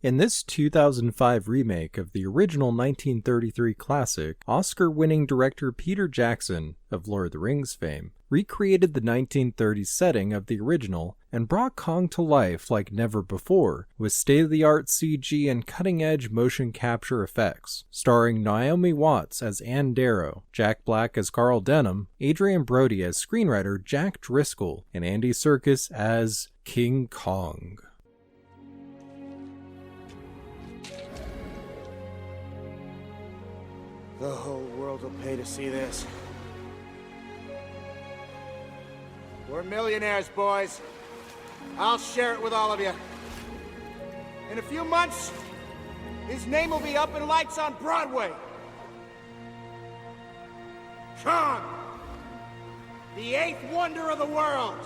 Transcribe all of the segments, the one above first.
In this 2005 remake of the original 1933 classic, Oscar-winning director Peter Jackson, of Lord of the Rings fame, recreated the 1930s setting of the original and brought Kong to life like never before, with state-of-the-art CG and cutting-edge motion capture effects. Starring Naomi Watts as Ann Darrow, Jack Black as Carl Denham, Adrian Brody as screenwriter Jack Driscoll, and Andy Serkis as King Kong. The whole world will pay to see this. We're millionaires, boys. I'll share it with all of you. In a few months, his name will be up in lights on Broadway. Kong, the eighth wonder of the world.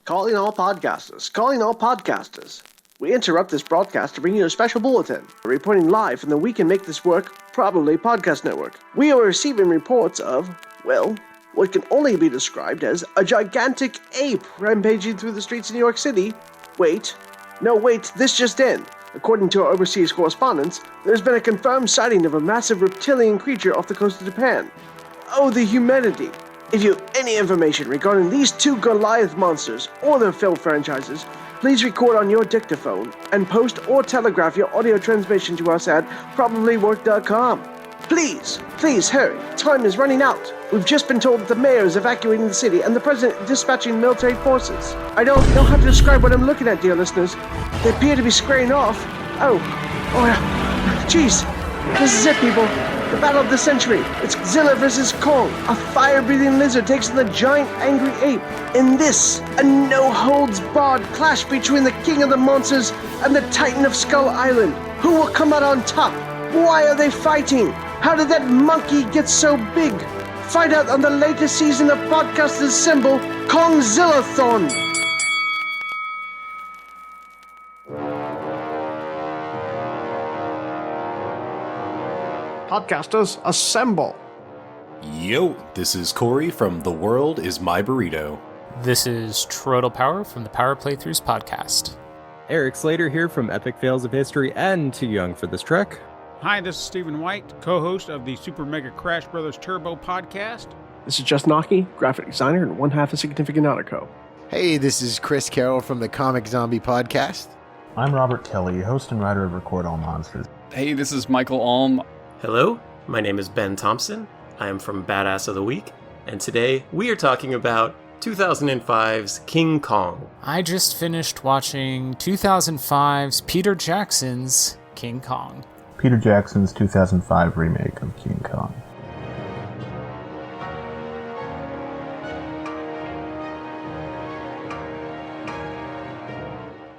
Calling all podcasters. Calling all podcasters. We interrupt this broadcast to bring you a special bulletin, reporting live from the We Can Make This Work Probably Podcast Network. We are receiving reports of, well, what can only be described as a gigantic ape rampaging through the streets of New York City. Wait, this just in. According to our overseas correspondents, there's been a confirmed sighting of a massive reptilian creature off the coast of Japan. Oh, the humanity. If you have any information regarding these two Goliath monsters or their film franchises, please record on your dictaphone and post or telegraph your audio transmission to us at probablywork.com. Please hurry. Time is running out. We've just been told that the mayor is evacuating the city and the president dispatching military forces. I don't know how to describe what I'm looking at, dear listeners. They appear to be squaring off. Oh yeah. Jeez. This is it, people. The battle of the century. It's Godzilla versus Kong. A fire-breathing lizard takes on the giant angry ape. In this, a no-holds-barred clash between the king of the monsters and the titan of Skull Island. Who will come out on top? Why are they fighting? How did that monkey get so big? Find out on the latest season of Podcasters Assemble, Kongzillathon. Podcasters Assemble. Yo, this is Corey from The World Is My Burrito. This is Troidal Power from the Power Playthroughs podcast. Eric Slater here from Epic Fails of History and Too Young for This Trek. Hi, this is Stephen White, co-host of the Super Mega Crash Brothers Turbo podcast. This is Justin Aki, graphic designer and one-half a Significant Nautico. Hey, this is Chris Carroll from the Comic Zombie podcast. I'm Robert Kelly, host and writer of Record All Monsters. Hey, this is Michael Alm. Hello, my name is Ben Thompson. I am from Badass of the Week, and today we are talking about 2005's King Kong. I just finished watching 2005's Peter Jackson's King Kong. Peter Jackson's 2005 remake of King Kong.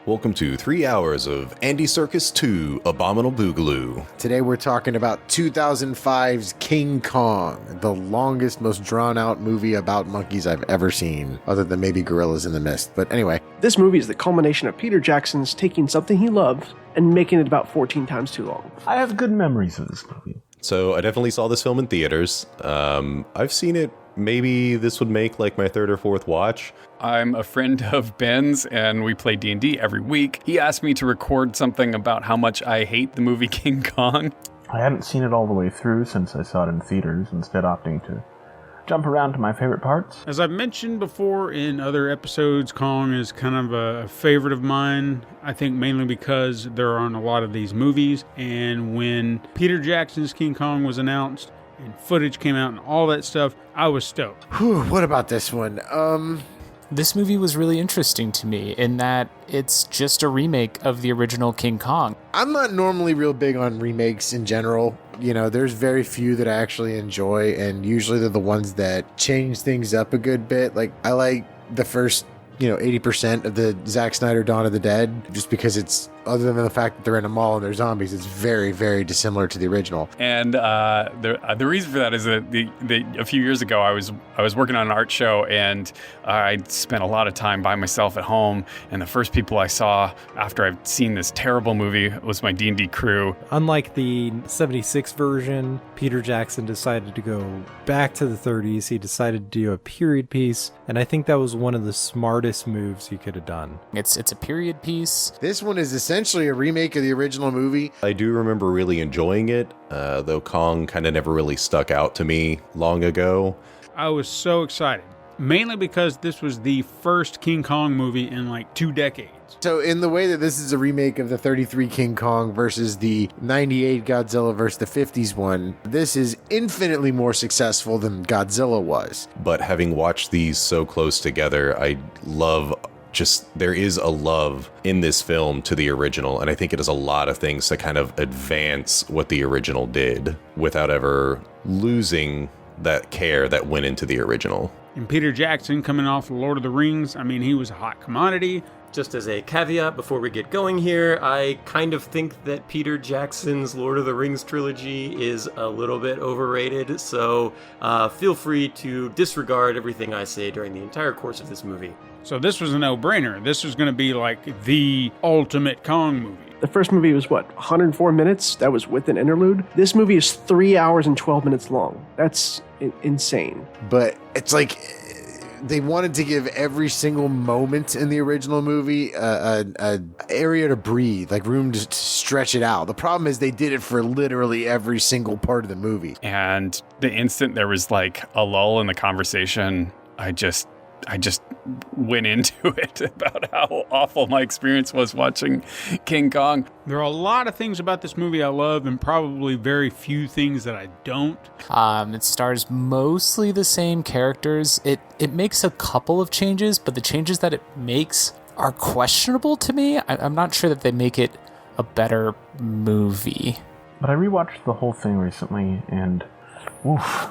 Welcome to 3 hours of Andy Serkis 2 Abominable Boogaloo. Today we're talking about 2005's King Kong, the longest, most drawn-out movie about monkeys I've ever seen, other than maybe Gorillas in the Mist. But anyway. This movie is the culmination of Peter Jackson's taking something he loved and making it about 14 times too long. I have good memories of this movie. So I definitely saw this film in theaters. I've seen it, maybe this would make like my third or fourth watch. I'm a friend of Ben's, and we play D&D every week. He asked me to record something about how much I hate the movie King Kong. I hadn't seen it all the way through since I saw it in theaters, instead opting to jump around to my favorite parts. As I've mentioned before in other episodes, Kong is kind of a favorite of mine. I think mainly because there aren't a lot of these movies, and when Peter Jackson's King Kong was announced and footage came out and all that stuff, I was stoked. Whew, what about this one? This movie was really interesting to me in that it's just a remake of the original King Kong. I'm not normally real big on remakes in general. You know, there's very few that I actually enjoy, and usually they're the ones that change things up a good bit. Like, I like the first, 80% of the Zack Snyder Dawn of the Dead, just because it's, other than the fact that they're in a mall and they're zombies, it's very, very dissimilar to the original. And the reason for that is that a few years ago I was working on an art show, and I spent a lot of time by myself at home. And the first people I saw after I'd seen this terrible movie was my D&D crew. Unlike the 76 version, Peter Jackson decided to go back to the 30s. He decided to do a period piece, and I think that was one of the smartest moves he could have done. It's a period piece. This one is essentially a remake of the original movie. I do remember really enjoying it, though Kong kind of never really stuck out to me long ago. I was so excited, mainly because this was the first King Kong movie in like 2 decades. So in the way that this is a remake of the 33 King Kong versus the 98 Godzilla versus the 50s one, this is infinitely more successful than Godzilla was. But having watched these so close together, I love there is a love in this film to the original, and I think it does a lot of things to kind of advance what the original did without ever losing that care that went into the original. And Peter Jackson coming off Lord of the Rings, I mean, he was a hot commodity. Just as a caveat before we get going here, I kind of think that Peter Jackson's Lord of the Rings trilogy is a little bit overrated, so feel free to disregard everything I say during the entire course of this movie. So this was a no-brainer. This was going to be like the ultimate Kong movie. The first movie was, 104 minutes? That was with an interlude. This movie is 3 hours and 12 minutes long. That's insane. But it's like they wanted to give every single moment in the original movie a area to breathe, like room to stretch it out. The problem is they did it for literally every single part of the movie. And the instant there was like a lull in the conversation, I just went into it about how awful my experience was watching King Kong. There are a lot of things about this movie I love and probably very few things that I don't. It stars mostly the same characters. It makes a couple of changes, but the changes that it makes are questionable to me. I'm not sure that they make it a better movie. But I rewatched the whole thing recently, and oof.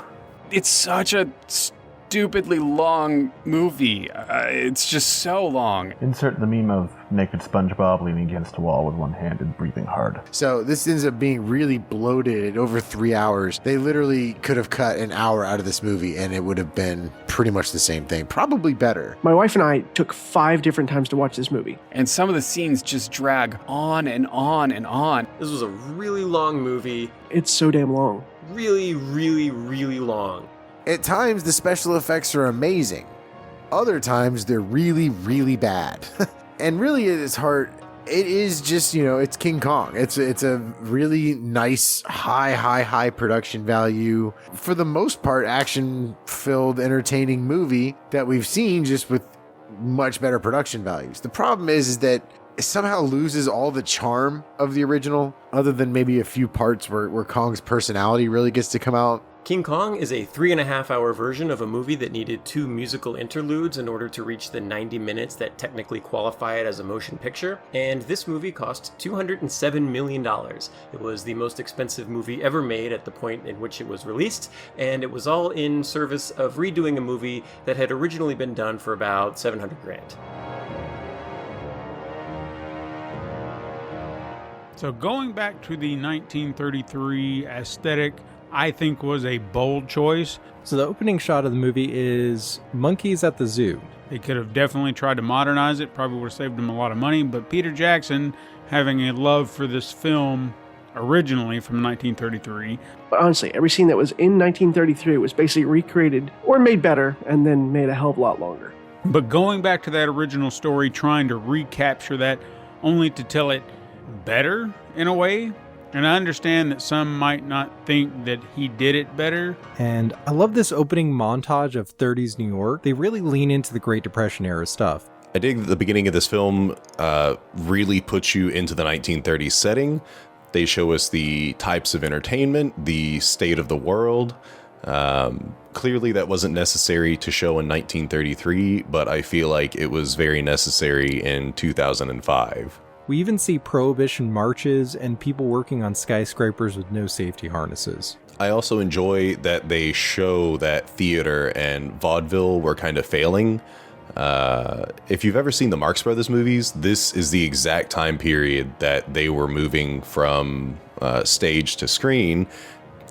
It's such a stupidly long movie. It's just so long. Insert the meme of naked SpongeBob leaning against a wall with one hand and breathing hard. So this ends up being really bloated at over 3 hours. They literally could have cut an hour out of this movie and it would have been pretty much the same thing, probably better. My wife and I took 5 different times to watch this movie. And some of the scenes just drag on and on and on. This was a really long movie. It's so damn long. Really, really, really long. At times, the special effects are amazing. Other times, they're really, really bad. And really, at its heart, it is just, it's King Kong. It's a really nice, high production value. For the most part, action-filled, entertaining movie that we've seen just with much better production values. The problem is that it somehow loses all the charm of the original, other than maybe a few parts where Kong's personality really gets to come out. King Kong is a 3.5-hour version of a movie that needed 2 musical interludes in order to reach the 90 minutes that technically qualify it as a motion picture, and this movie cost $207 million. It was the most expensive movie ever made at the point in which it was released, and it was all in service of redoing a movie that had originally been done for about $700 grand. So going back to the 1933 aesthetic, I think was a bold choice. So the opening shot of the movie is monkeys at the zoo. They could have definitely tried to modernize it, probably would have saved them a lot of money, but Peter Jackson, having a love for this film originally from 1933. But honestly, every scene that was in 1933 was basically recreated or made better and then made a hell of a lot longer. But going back to that original story, trying to recapture that only to tell it better in a way. And I understand that some might not think that he did it better. And I love this opening montage of 30s New York. They really lean into the Great Depression era stuff. I dig that the beginning of this film really puts you into the 1930s setting. They show us the types of entertainment, the state of the world. Clearly that wasn't necessary to show in 1933, but I feel like it was very necessary in 2005. We even see prohibition marches and people working on skyscrapers with no safety harnesses. I also enjoy that they show that theater and vaudeville were kind of failing. If you've ever seen the Marx Brothers movies, this is the exact time period that they were moving from stage to screen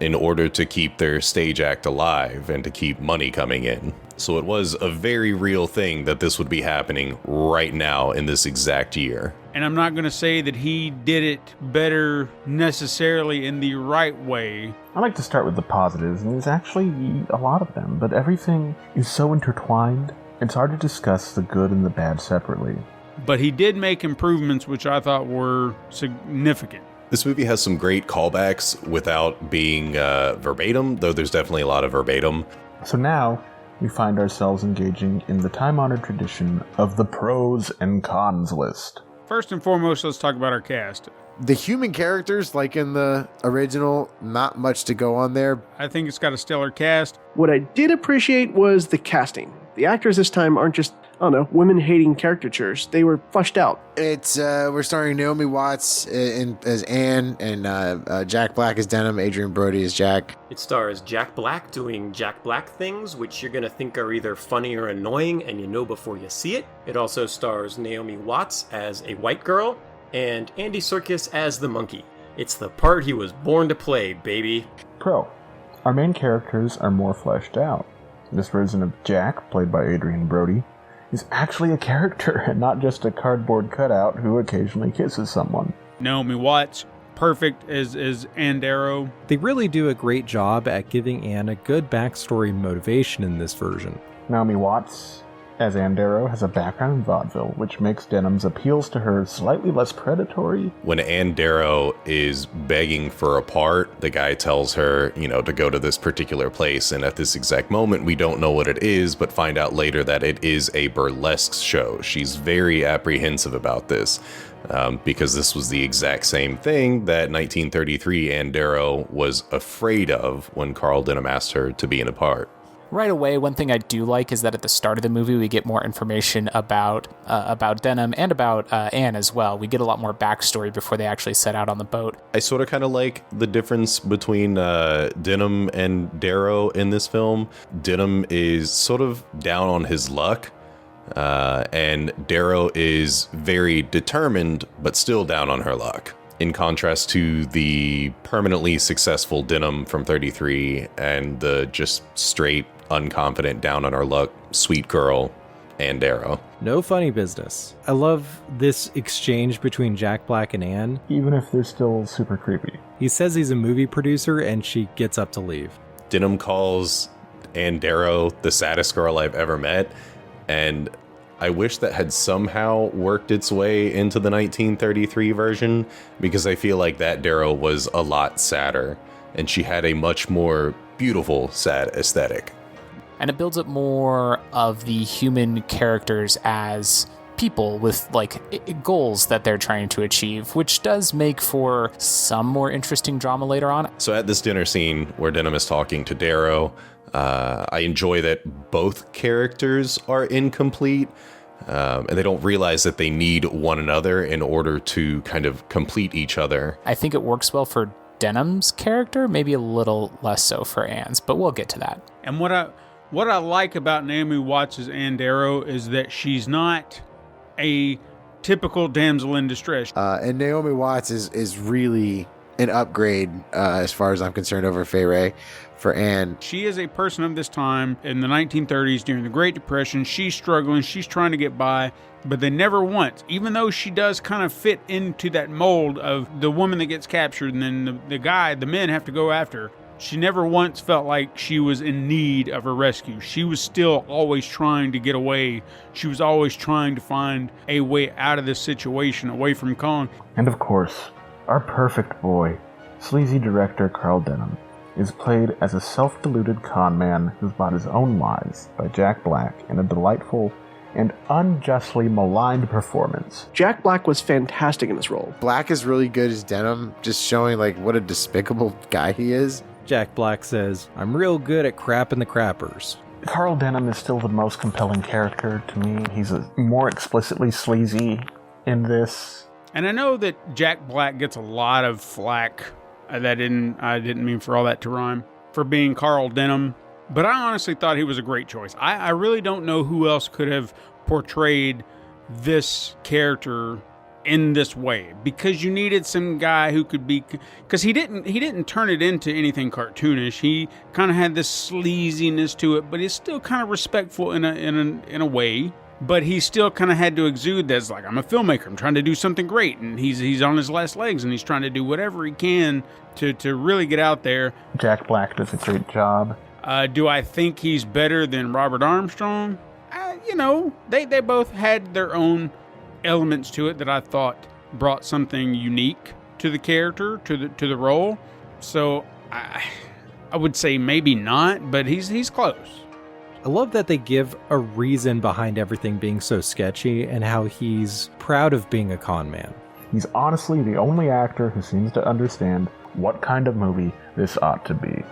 in order to keep their stage act alive and to keep money coming in. So it was a very real thing that this would be happening right now in this exact year. And I'm not going to say that he did it better necessarily in the right way. I like to start with the positives, and there's actually a lot of them, but everything is so intertwined, it's hard to discuss the good and the bad separately. but he did make improvements which I thought were significant. This movie has some great callbacks without being verbatim, though there's definitely a lot of verbatim. So now we find ourselves engaging in the time-honored tradition of the pros and cons list. First and foremost, let's talk about our cast. The human characters, like in the original, not much to go on there. I think it's got a stellar cast. What I did appreciate was the casting. The actors this time aren't just, I don't know, women-hating caricatures. They were fleshed out. It's we're starring Naomi Watts as Anne, and Jack Black as Denham, Adrian Brody as Jack. It stars Jack Black doing Jack Black things, which you're going to think are either funny or annoying, and you know before you see it. It also stars Naomi Watts as a white girl, and Andy Serkis as the monkey. It's the part he was born to play, baby. Pro. Our main characters are more fleshed out. This version of Jack, played by Adrian Brody, is actually a character and not just a cardboard cutout who occasionally kisses someone. Naomi Watts, perfect as Anne Darrow. They really do a great job at giving Anne a good backstory and motivation in this version. Naomi Watts, as Anne Darrow, has a background in vaudeville, which makes Denham's appeals to her slightly less predatory. When Anne Darrow is begging for a part, the guy tells her, to go to this particular place, and at this exact moment, we don't know what it is, but find out later that it is a burlesque show. She's very apprehensive about this, because this was the exact same thing that 1933 Anne Darrow was afraid of when Carl Denham asked her to be in a part. Right away, one thing I do like is that at the start of the movie, we get more information about Denham and about Anne as well. We get a lot more backstory before they actually set out on the boat. I sort of kind of like the difference between Denham and Darrow in this film. Denham is sort of down on his luck, and Darrow is very determined, but still down on her luck. In contrast to the permanently successful Denham from 33 and the just straight unconfident, down on her luck, sweet girl, Anne Darrow. No funny business. I love this exchange between Jack Black and Anne. Even if they're still super creepy. He says he's a movie producer and she gets up to leave. Denham calls Anne Darrow the saddest girl I've ever met, and I wish that had somehow worked its way into the 1933 version, because I feel like that Darrow was a lot sadder, and she had a much more beautiful, sad aesthetic. And it builds up more of the human characters as people with goals that they're trying to achieve, which does make for some more interesting drama later on. So at this dinner scene where Denham is talking to Darrow, I enjoy that both characters are incomplete, and they don't realize that they need one another in order to kind of complete each other. I think it works well for Denham's character, maybe a little less so for Anne's, but we'll get to that. And what I like about Naomi Watts' Anne Darrow is that she's not a typical damsel in distress. And Naomi Watts is really an upgrade, as far as I'm concerned, over Fay Wray for Anne. She is a person of this time in the 1930s during the Great Depression. She's struggling. She's trying to get by, but they never once, even though she does kind of fit into that mold of the woman that gets captured and then the men have to go after her. She never once felt like she was in need of a rescue. She was still always trying to get away. She was always trying to find a way out of this situation, away from Kong. And of course, our perfect boy, sleazy director Carl Denham, is played as a self-deluded con man who's bought his own lies by Jack Black in a delightful and unjustly maligned performance. Jack Black was fantastic in this role. Black is really good as Denham, just showing what a despicable guy he is. Jack Black says, "I'm real good at crapping the crappers." Carl Denham is still the most compelling character to me. He's more explicitly sleazy in this. And I know that Jack Black gets a lot of flack. I didn't mean for all that to rhyme, for being Carl Denham. But I honestly thought he was a great choice. I really don't know who else could have portrayed this character in this way, because you needed some guy who could be, because he didn't turn it into anything cartoonish. He kind of had this sleaziness to it, but he's still kind of respectful in a way. But he still kind of had to exude that's I'm a filmmaker. I'm trying to do something great, and he's on his last legs, and he's trying to do whatever he can to really get out there. Jack Black does a great job. Do I think he's better than Robert Armstrong? They both had their own elements to it that I thought brought something unique to the character, to the role. So I would say maybe not, but he's close. I love that they give a reason behind everything being so sketchy and how he's proud of being a con man. He's honestly the only actor who seems to understand what kind of movie this ought to be.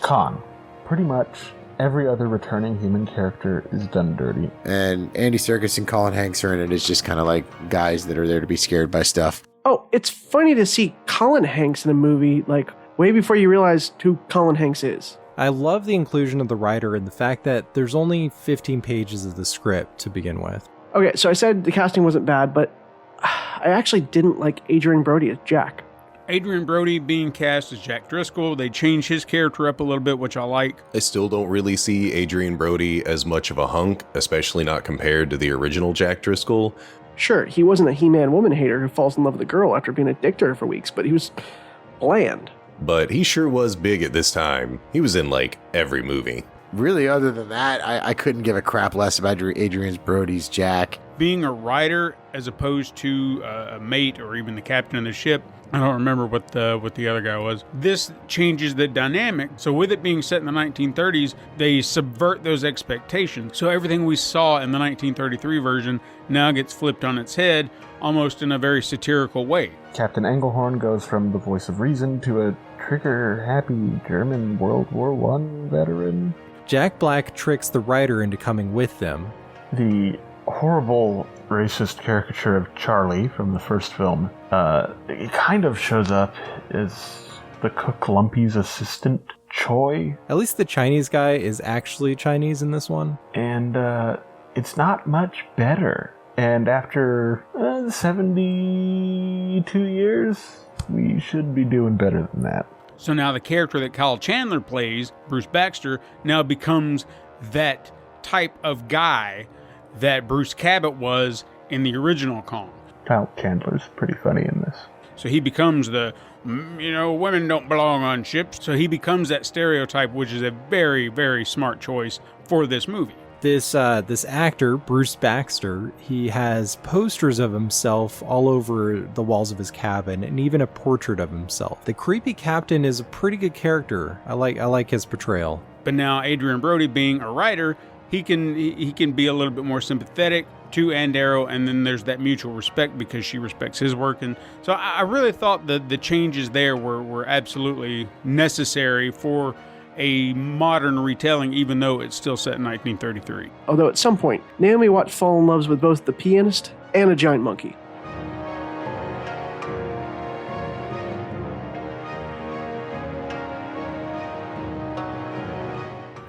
Con. Pretty much every other returning human character is done dirty. And Andy Serkis and Colin Hanks are in it as just kind of like guys that are there to be scared by stuff. Oh, it's funny to see Colin Hanks in a movie, like, way before you realize who Colin Hanks is. I love the inclusion of the writer and the fact that there's only 15 pages of the script to begin with. Okay, so I said the casting wasn't bad, but I actually didn't like Adrian Brody as Jack. Adrian Brody being cast as Jack Driscoll, they changed his character up a little bit, which I like. I still don't really see Adrian Brody as much of a hunk, especially not compared to the original Jack Driscoll. Sure, he wasn't a He-Man woman hater who falls in love with a girl after being a dick to her for weeks, but he was bland. But he sure was big at this time. He was in, like, every movie. Really, other than that, I couldn't give a crap less about Adrian Brody's Jack. Being a writer as opposed to a mate or even the captain of the ship, I don't remember what the other guy was. This changes the dynamic. So with it being set in the 1930s, they subvert those expectations. So everything we saw in the 1933 version now gets flipped on its head, almost in a very satirical way. Captain Engelhorn goes from the voice of reason to a trigger-happy German World War I veteran. Jack Black tricks the writer into coming with them. The horrible racist caricature of Charlie from the first film, it kind of shows up as the cook Lumpy's assistant, Choi. At least the Chinese guy is actually Chinese in this one. And it's not much better. And after 72 years, we should be doing better than that. So now the character that Kyle Chandler plays, Bruce Baxter, now becomes that type of guy that Bruce Cabot was in the original Kong. Kyle Chandler's pretty funny in this. So he becomes the, women don't belong on ships. So he becomes that stereotype, which is a very, very smart choice for this movie. This actor, Bruce Baxter, he has posters of himself all over the walls of his cabin and even a portrait of himself. The creepy captain is a pretty good character. I like his portrayal. But now Adrian Brody being a writer, he can be a little bit more sympathetic to Ann Darrow, and then there's that mutual respect because she respects his work. And so I really thought that the changes there were absolutely necessary for a modern retelling, even though it's still set in 1933. Although at some point, Naomi Watts falls in love with both the pianist and a giant monkey.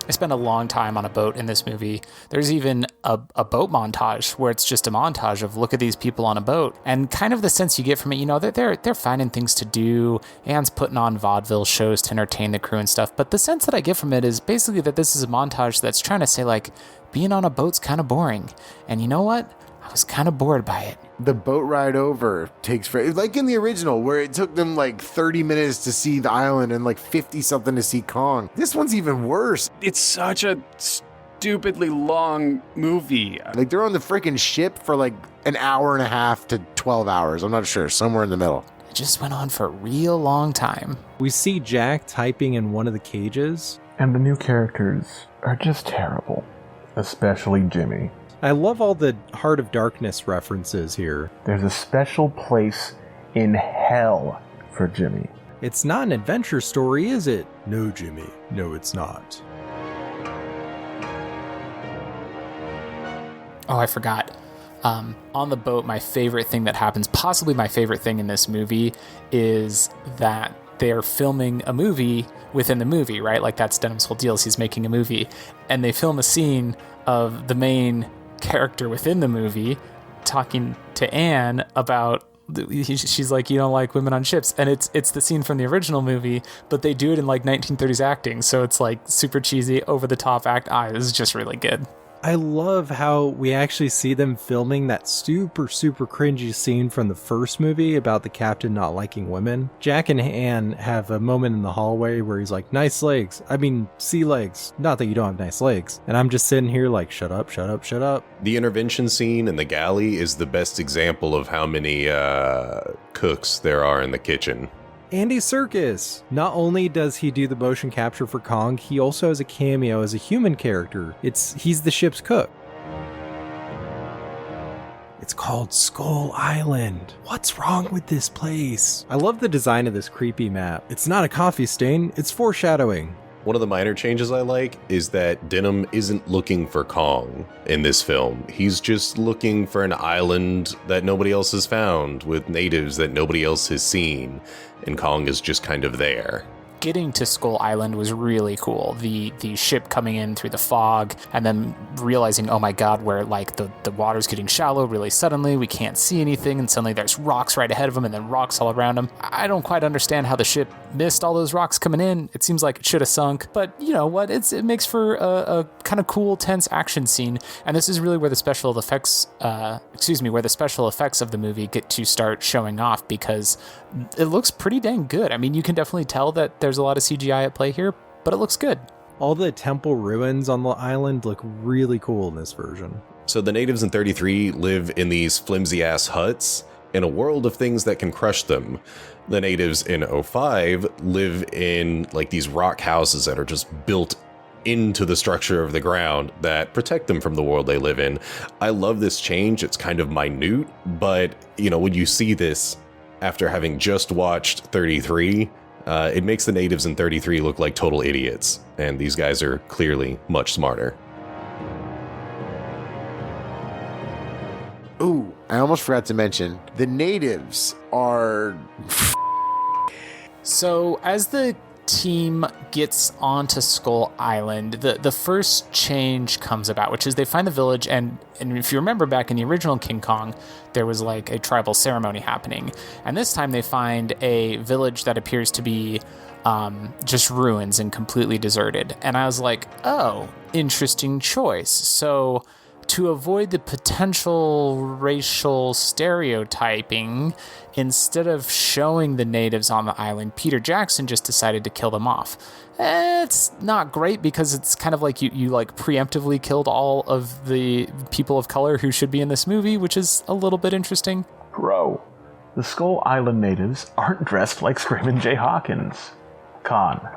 I spent a long time on a boat in this movie. There's even a boat montage where it's just a montage of look at these people on a boat, and kind of the sense you get from it, they're finding things to do. Anne's putting on vaudeville shows to entertain the crew and stuff, but the sense that I get from it is basically that this is a montage that's trying to say, like, being on a boat's kind of boring. And you know what? I was kind of bored by it. The boat ride over takes like in the original, where it took them like 30 minutes to see the island and like 50 something to see Kong. This one's even worse. It's such a stupidly long movie. Like they're on the freaking ship for like an hour and a half to 12 hours. I'm not sure, somewhere in the middle. It just went on for a real long time. We see Jack typing in one of the cages. And the new characters are just terrible, especially Jimmy. I love all the Heart of Darkness references here. There's a special place in hell for Jimmy. It's not an adventure story, is it? No, Jimmy. No, it's not. Oh, I forgot. On the boat, my favorite thing that happens, possibly my favorite thing in this movie, is that they're filming a movie within the movie, right? Like that's Denham's whole deal, is he's making a movie. And they film a scene of the main character within the movie talking to Anne about, she's like, you don't like women on ships, and it's the scene from the original movie, but they do it in like 1930s acting, so it's like super cheesy, over the top act. This is just really good. I love how we actually see them filming that super cringy scene from the first movie about the captain not liking women. Jack and Anne have a moment in the hallway where he's like, nice legs. I mean, sea legs. Not that you don't have nice legs. And I'm just sitting here like, shut up. The intervention scene in the galley is the best example of how many cooks there are in the kitchen. Andy Serkis. Not only does he do the motion capture for Kong, he also has a cameo as a human character. He's the ship's cook. It's called Skull Island. What's wrong with this place? I love the design of this creepy map. It's not a coffee stain, it's foreshadowing. One of the minor changes I like is that Denham isn't looking for Kong in this film. He's just looking for an island that nobody else has found, with natives that nobody else has seen, and Kong is just kind of there. Getting to Skull Island was really cool. The ship coming in through the fog and then realizing, oh my god, where like the water's getting shallow really suddenly, we can't see anything, and suddenly there's rocks right ahead of them and then rocks all around them. I don't quite understand how the ship missed all those rocks coming in. It seems like it should have sunk, but you know what? It makes for a kind of cool, tense action scene, and this is really where the special effects of the movie get to start showing off, because it looks pretty dang good. I mean, you can definitely tell that there's a lot of CGI at play here, but it looks good. All the temple ruins on the island look really cool in this version. So the natives in 33 live in these flimsy-ass huts in a world of things that can crush them. The natives in 05 live in like these rock houses that are just built into the structure of the ground that protect them from the world they live in. I love this change. It's kind of minute, but when you see this after having just watched 33, it makes the natives in 33 look like total idiots, and these guys are clearly much smarter. Ooh, I almost forgot to mention, the natives are... So as the team gets onto Skull Island, the first change comes about, which is they find the village, and if you remember back in the original King Kong, there was like a tribal ceremony happening, and this time they find a village that appears to be just ruins and completely deserted. And I was like, oh, interesting choice. So to avoid the potential racial stereotyping, instead of showing the natives on the island, Peter Jackson just decided to kill them off. It's not great, because it's kind of like you like preemptively killed all of the people of color who should be in this movie, which is a little bit interesting. Bro, the Skull Island natives aren't dressed like Screamin' Jay Hawkins. Con.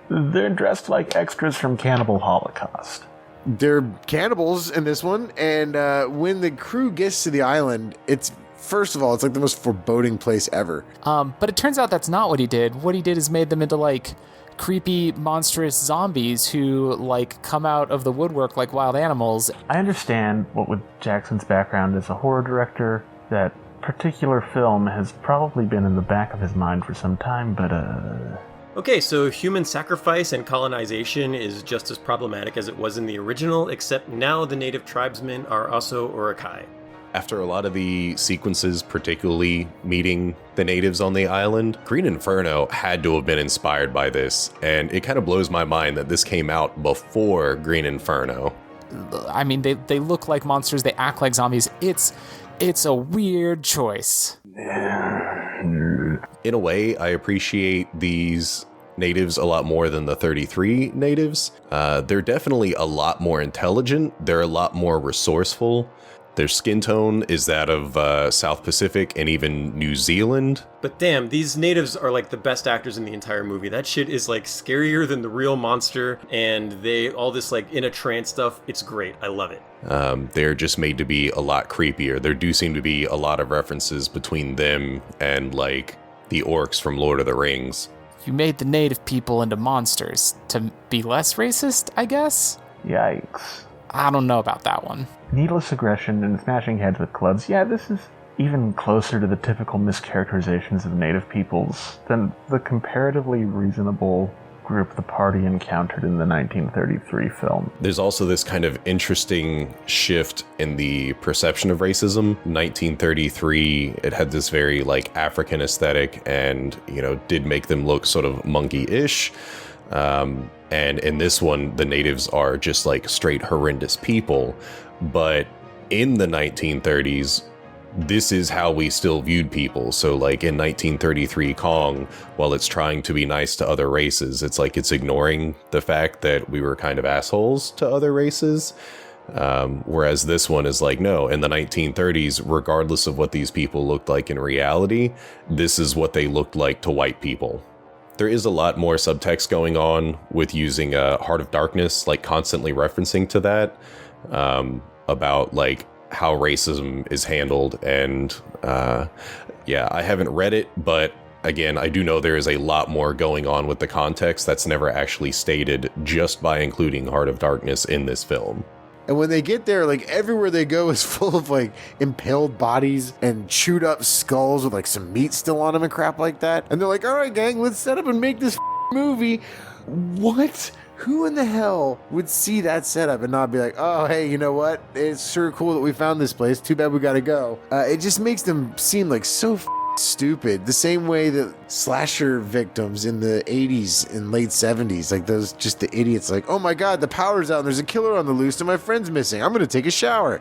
They're dressed like extras from Cannibal Holocaust. They're cannibals in this one, and when the crew gets to the island, first of all, it's like the most foreboding place ever. But it turns out that's not what he did. What he did is made them into like creepy, monstrous zombies who like come out of the woodwork like wild animals. I understand what with Jackson's background as a horror director, that particular film has probably been in the back of his mind for some time, but Okay, so human sacrifice and colonization is just as problematic as it was in the original, except now the native tribesmen are also Urukai. After a lot of the sequences, particularly meeting the natives on the island, Green Inferno had to have been inspired by this, and it kind of blows my mind that this came out before Green Inferno. I mean, they look like monsters, they act like zombies. It's a weird choice. In a way, I appreciate these natives a lot more than the 33 natives. They're definitely a lot more intelligent. They're a lot more resourceful. Their skin tone is that of South Pacific and even New Zealand. But damn, these natives are like the best actors in the entire movie. That shit is like scarier than the real monster, and all this like in a trance stuff. It's great. I love it. They're just made to be a lot creepier. There do seem to be a lot of references between them and like the orcs from Lord of the Rings. You made the native people into monsters to be less racist, I guess? Yikes. I don't know about that one. Needless aggression and smashing heads with clubs. Yeah, this is even closer to the typical mischaracterizations of native peoples than the comparatively reasonable group the party encountered in the 1933 film. There's also this kind of interesting shift in the perception of racism. 1933, it had this very like African aesthetic and, did make them look sort of monkey-ish. And in this one, the natives are just like straight horrendous people. But in the 1930s, this is how we still viewed people. So like in 1933 Kong, while it's trying to be nice to other races, it's like it's ignoring the fact that we were kind of assholes to other races. Whereas this one is like, no, in the 1930s, regardless of what these people looked like in reality, this is what they looked like to white people. There is a lot more subtext going on with using Heart of Darkness, like constantly referencing to that, about like how racism is handled. And yeah, I haven't read it, but again, I do know there is a lot more going on with the context that's never actually stated just by including Heart of Darkness in this film. And when they get there, like everywhere they go is full of like impaled bodies and chewed up skulls with like some meat still on them and crap like that. And they're like, all right, gang, let's set up and make this movie. What? Who in the hell would see that setup and not be like, oh, hey, you know what? It's sure cool that we found this place. Too bad we gotta go. It just makes them seem like so stupid. The same way that slasher victims in the 80s and late 70s, like those just the idiots, like, oh my god, the power's out and there's a killer on the loose and my friend's missing, I'm gonna take a shower.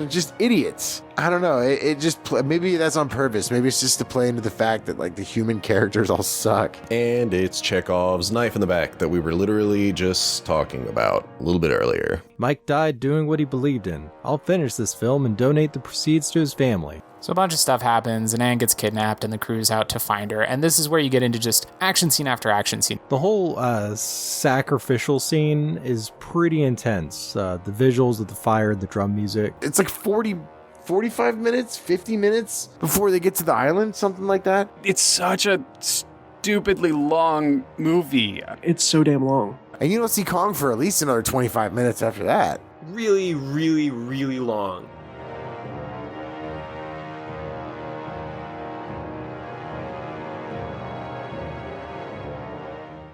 Just idiots. I don't know, it just maybe that's on purpose. Maybe it's just to play into the fact that like the human characters all suck. And it's Chekhov's knife in the back that we were literally just talking about a little bit earlier. Mike died doing what he believed in. I'll finish this film and donate the proceeds to his family. So a bunch of stuff happens, and Anne gets kidnapped, and the crew's out to find her. And this is where you get into just action scene after action scene. The whole sacrificial scene is pretty intense. The visuals of the fire, the drum music. It's like 45 minutes, 50 minutes before they get to the island, something like that. It's such a stupidly long movie. It's so damn long. And you don't see Kong for at least another 25 minutes after that. Really, really, really long.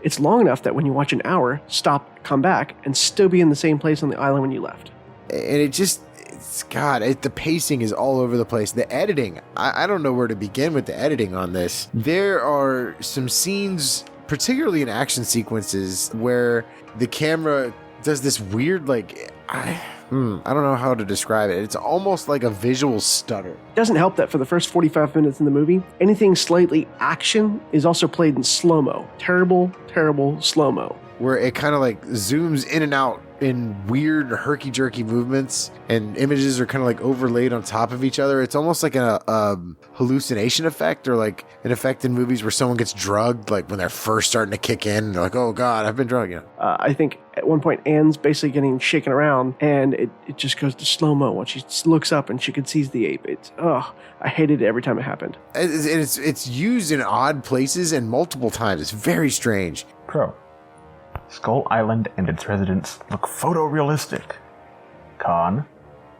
It's long enough that when you watch an hour, stop, come back, and still be in the same place on the island when you left. And the pacing is all over the place. The editing, I don't know where to begin with the editing on this. There are some scenes, particularly in action sequences, where the camera does this weird, like, I don't know how to describe it. It's almost like a visual stutter. It doesn't help that for the first 45 minutes in the movie, anything slightly action is also played in slow-mo. Terrible, terrible slow-mo. Where it kind of like zooms in and out in weird herky-jerky movements, and images are kind of like overlaid on top of each other. It's almost like a hallucination effect, or like an effect in movies where someone gets drugged, like when they're first starting to kick in, and they're like, oh god, I've been drugged. I think at one point Anne's basically getting shaken around, and it just goes to slow-mo when she looks up and she can see the ape. I hated it every time it happened. It's used in odd places and multiple times. It's very strange. Pro. Skull Island and its residents look photorealistic. Con.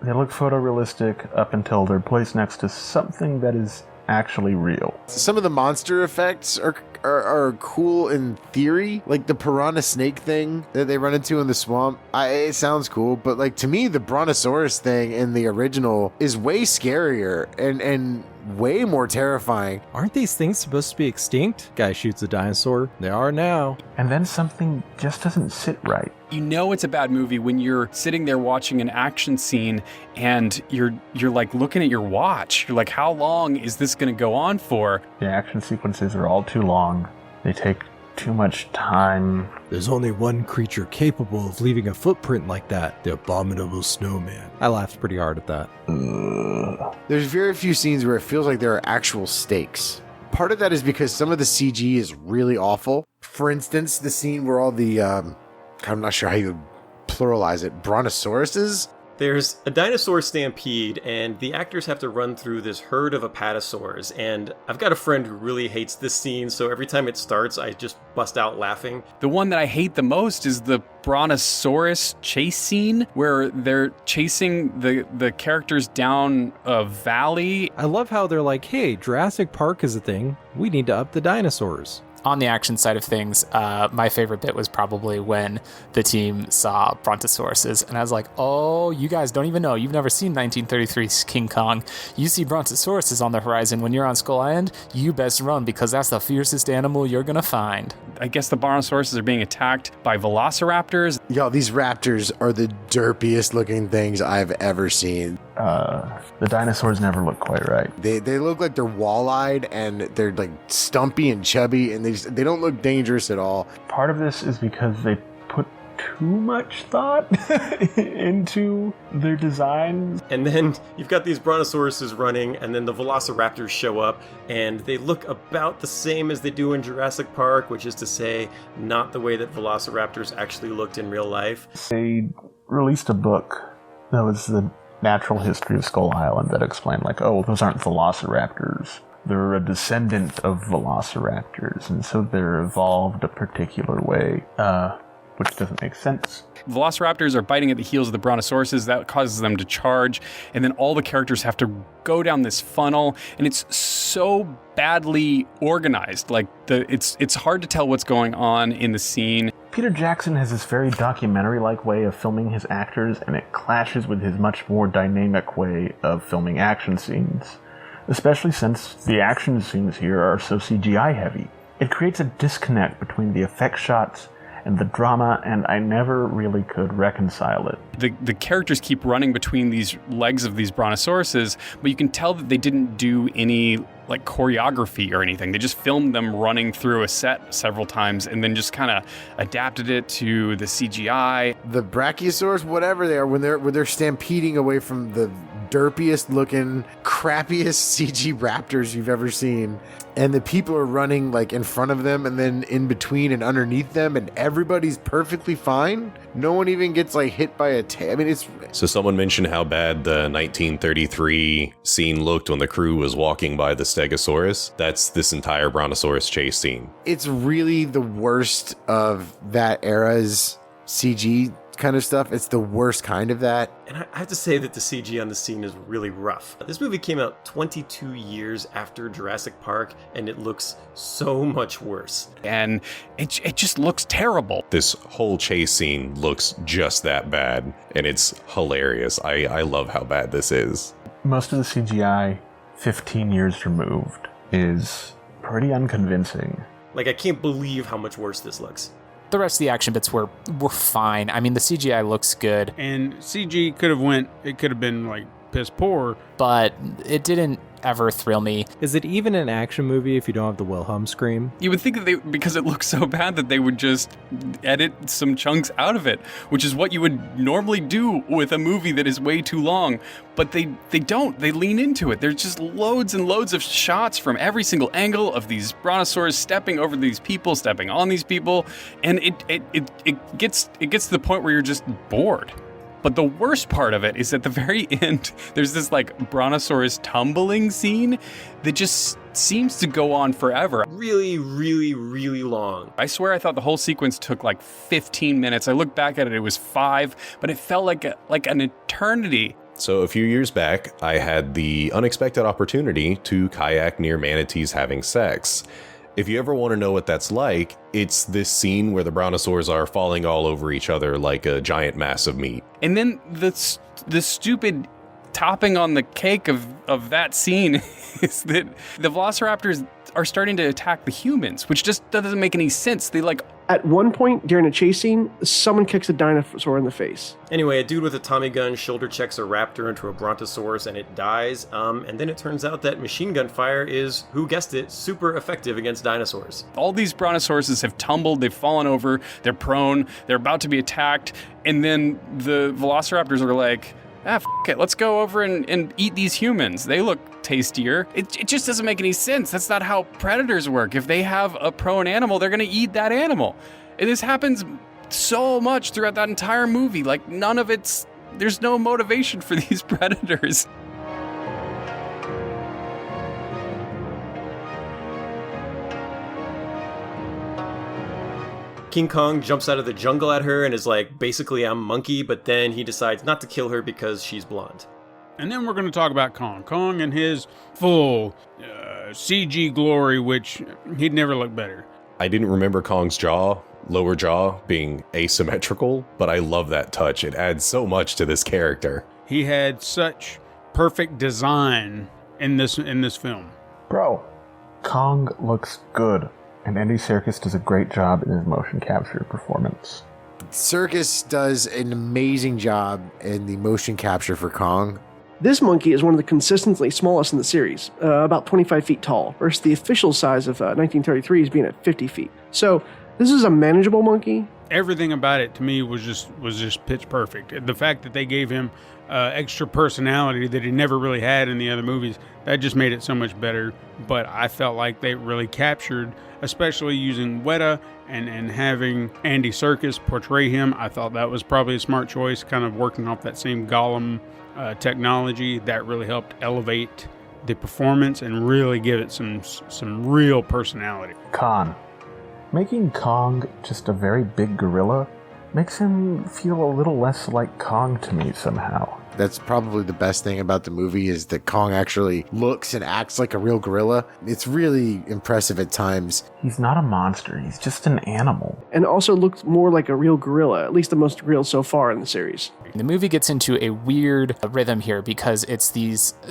They look photorealistic up until they're placed next to something that is actually real. Some of the monster effects are cool in theory, like the piranha snake thing that they run into in the swamp. It sounds cool, but like to me, the brontosaurus thing in the original is way scarier and way more terrifying. Aren't these things supposed to be extinct? Guy shoots a dinosaur. They are now. And then something just doesn't sit right. You know it's a bad movie when you're sitting there watching an action scene and you're like looking at your watch. You're like, how long is this going to go on for? The action sequences are all too long. They take too much time. There's only one creature capable of leaving a footprint like that, the abominable snowman. I laughed pretty hard at that. There's very few scenes where it feels like there are actual stakes. Part of that is because some of the CG is really awful. For instance, the scene where all the, I'm not sure how you pluralize it, brontosauruses? There's a dinosaur stampede, and the actors have to run through this herd of apatosaurs, and I've got a friend who really hates this scene, so every time it starts, I just bust out laughing. The one that I hate the most is the brontosaurus chase scene, where they're chasing the characters down a valley. I love how they're like, hey, Jurassic Park is a thing. We need to up the dinosaurs. On the action side of things, my favorite bit was probably when the team saw brontosauruses, and I was like, oh, you guys don't even know. You've never seen 1933's King Kong. You see brontosauruses on the horizon when you're on Skull Island, you best run, because that's the fiercest animal you're gonna find. I guess the brontosauruses are being attacked by velociraptors. Yo, these raptors are the derpiest looking things I've ever seen. The dinosaurs never look quite right. They look like they're wall-eyed and they're like stumpy and chubby, and they don't look dangerous at all. Part of this is because they put too much thought into their designs. And then you've got these brontosauruses running, and then the velociraptors show up, and they look about the same as they do in Jurassic Park, which is to say, not the way that velociraptors actually looked in real life. They released a book that was the natural history of Skull Island that explained, like, oh, those aren't velociraptors. They're a descendant of velociraptors, and so they're evolved a particular way, which doesn't make sense. Velociraptors are biting at the heels of the brontosauruses. That causes them to charge, and then all the characters have to go down this funnel, and it's so badly organized. Like, it's hard to tell what's going on in the scene. Peter Jackson has this very documentary-like way of filming his actors, and it clashes with his much more dynamic way of filming action scenes, especially since the action scenes here are so CGI-heavy. It creates a disconnect between the effect shots and the drama, and I never really could reconcile it. The characters keep running between these legs of these brontosauruses, but you can tell that they didn't do any like choreography or anything. They just filmed them running through a set several times and then just kind of adapted it to the CGI. The brachiosaurs, whatever they are, when they're stampeding away from the derpiest looking, crappiest CG raptors you've ever seen, and the people are running like in front of them and then in between and underneath them, and everybody's perfectly fine. No one even gets like hit by a tail. I mean, it's... So someone mentioned how bad the 1933 scene looked when the crew was walking by the Stegosaurus. That's this entire Brontosaurus chase scene. It's really the worst of that era's CG kind of stuff. It's the worst kind of that. And I have to say that the CG on the scene is really rough. This movie came out 22 years after Jurassic Park, and it looks so much worse. And it just looks terrible. This whole chase scene looks just that bad, and it's hilarious. I love how bad this is. Most of the CGI, 15 years removed, is pretty unconvincing. Like, I can't believe how much worse this looks. The rest of the action bits were fine. I mean, the CGI looks good. And CG could have been like piss poor. But it didn't ever thrill me. Is it even an action movie if you don't have the Wilhelm scream? You would think that because it looks so bad that they would just edit some chunks out of it, which is what you would normally do with a movie that is way too long. But they don't. They lean into it. There's just loads and loads of shots from every single angle of these brontosaurs stepping over these people, stepping on these people, and it gets to the point where you're just bored. But the worst part of it is at the very end, there's this like brontosaurus tumbling scene that just seems to go on forever. Really, really, really long. I swear I thought the whole sequence took like 15 minutes. I looked back at it, it was 5, but it felt like an eternity. So a few years back, I had the unexpected opportunity to kayak near manatees having sex. If you ever want to know what that's like, it's this scene where the brontosaurs are falling all over each other like a giant mass of meat. And then the stupid topping on the cake of that scene is that the velociraptors are starting to attack the humans, which just doesn't make any sense. They like... At one point during a chase scene, someone kicks a dinosaur in the face. Anyway, a dude with a Tommy gun shoulder checks a raptor into a brontosaurus and it dies. And then it turns out that machine gun fire is, who guessed it, super effective against dinosaurs. All these brontosauruses have tumbled, they've fallen over, they're prone, they're about to be attacked, and then the velociraptors are like, f it, let's go over and eat these humans. They look tastier. It just doesn't make any sense. That's not how predators work. If they have a prone animal, they're going to eat that animal. And this happens so much throughout that entire movie. Like, there's no motivation for these predators. King Kong jumps out of the jungle at her and is like, basically, I'm monkey, but then he decides not to kill her because she's blonde. And then we're going to talk about Kong. Kong and his full CG glory, which he'd never look better. I didn't remember Kong's lower jaw being asymmetrical, but I love that touch. It adds so much to this character. He had such perfect design in this film. Bro, Kong looks good, and Andy Serkis does a great job in his motion capture performance. Serkis does an amazing job in the motion capture for Kong. This monkey is one of the consistently smallest in the series, about 25 feet tall, versus the official size of 1933's being at 50 feet. So this is a manageable monkey. Everything about it to me was just pitch perfect. The fact that they gave him extra personality that he never really had in the other movies, that just made it so much better. But I felt like they really captured, especially using Weta and having Andy Serkis portray him. I thought that was probably a smart choice, kind of working off that same Gollum technology. That really helped elevate the performance and really give it some real personality. Making Kong just a very big gorilla makes him feel a little less like Kong to me somehow. That's probably the best thing about the movie, is that Kong actually looks and acts like a real gorilla. It's really impressive at times. He's not a monster, he's just an animal. And also looks more like a real gorilla, at least the most real so far in the series. The movie gets into a weird rhythm here because it's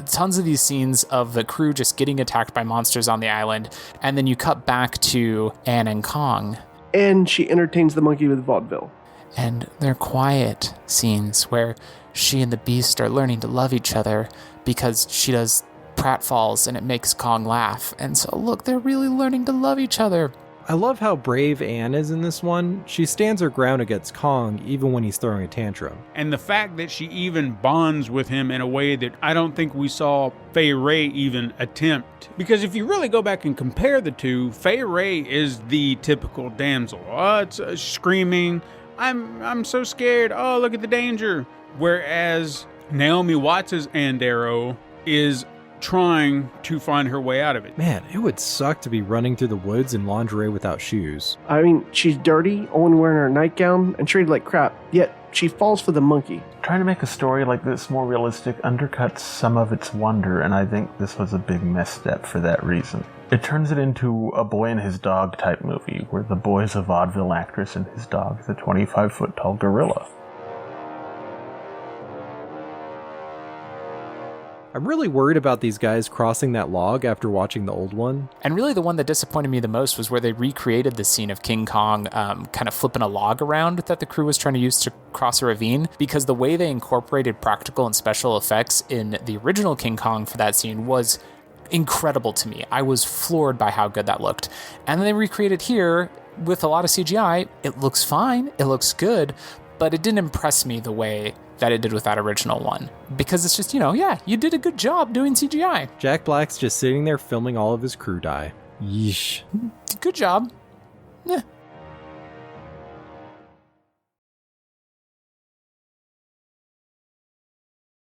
tons of these scenes of the crew just getting attacked by monsters on the island, and then you cut back to Anne and Kong. And she entertains the monkey with vaudeville. And they're quiet scenes where she and the beast are learning to love each other because she does pratfalls and it makes Kong laugh. And so, look, they're really learning to love each other. I love how brave Anne is in this one. She stands her ground against Kong even when he's throwing a tantrum. And the fact that she even bonds with him in a way that I don't think we saw Fay Wray even attempt. Because if you really go back and compare the two, Fay Wray is the typical damsel. Oh, it's screaming, I'm so scared. Oh, look at the danger. Whereas Naomi Watts' Ann Darrow is trying to find her way out of it. Man, it would suck to be running through the woods in lingerie without shoes. I mean, she's dirty, only wearing her nightgown, and treated like crap, yet she falls for the monkey. Trying to make a story like this more realistic undercuts some of its wonder, and I think this was a big misstep for that reason. It turns it into a boy and his dog type movie, where the boy is a vaudeville actress and his dog is a 25-foot tall gorilla. I'm really worried about these guys crossing that log after watching the old one. And really the one that disappointed me the most was where they recreated the scene of King Kong kind of flipping a log around that the crew was trying to use to cross a ravine, because the way they incorporated practical and special effects in the original King Kong for that scene was incredible to me. I was floored by how good that looked. And then they recreated here with a lot of CGI. It looks fine, it looks good, but it didn't impress me the way that it did with that original one. Because it's just, yeah, you did a good job doing CGI. Jack Black's just sitting there filming all of his crew die. Yeesh. Good job.